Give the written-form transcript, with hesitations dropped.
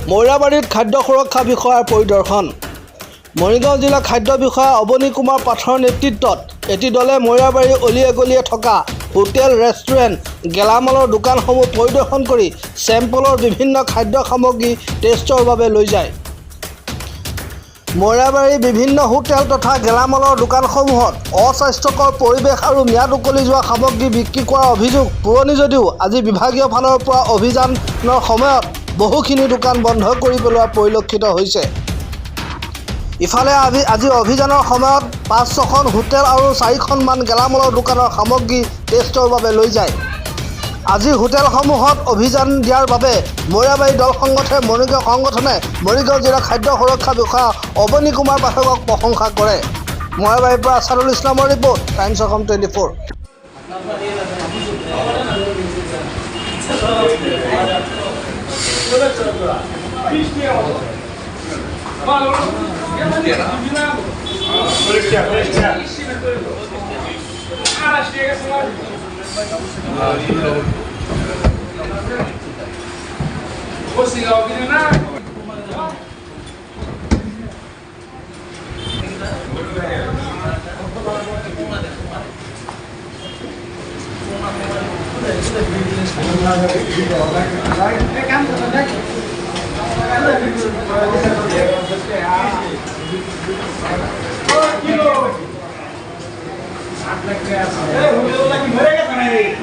মৈৰাবাৰীত খাদ্য সুৰক্ষা বিষয়াৰ পৰিদৰ্শন। মৰিগাঁও জিলা খাদ্য বিষয়া অৱনী কুমাৰ পাঠৰ নেতৃত্বত এটি দলে মৈৰাবাৰী অলিয়ে গলিয়ে থকা হোটেল, ৰেষ্টুৰেণ্ট, গেলামালৰ দোকানসমূহ পৰিদৰ্শন কৰি চেম্পলৰ বিভিন্ন খাদ্য সামগ্ৰী টেষ্টৰ বাবে লৈ যায়। মৈৰাবাৰীৰ বিভিন্ন হোটেল তথা গেলামালৰ দোকানসমূহত অস্বাস্থ্যকৰ পৰিৱেশ আৰু ম্যাদ উকলি যোৱা সামগ্ৰী বিক্ৰী কৰাৰ অভিযোগ পুৰণি যদিও আজি বিভাগীয় ফালৰ পৰা অভিযানৰ সময়ত বহুখিনি দোকান বন্ধ কৰি পেলোৱা পৰিলক্ষিত হৈছে। ইফালে আজি অভিযানৰ সময়ত ৫-৬খন হোটেল আৰু ৪খনমান গেলামালৰ দোকানৰ সামগ্ৰী টেষ্টৰ বাবে লৈ যায়। আজি হোটেলসমূহত অভিযান দিয়াৰ বাবে মৈৰাবাৰী দল সংগঠনে মৰিগাঁও জিলা খাদ্য সুৰক্ষা বিষয়া অৱনী কুমাৰ পাঠকক প্ৰশংসা কৰে। মৈৰাবাৰীৰ পৰা আছাদুল ইছলামৰ ৰিপৰ্ট, টাইমছ অসম 24। Hey,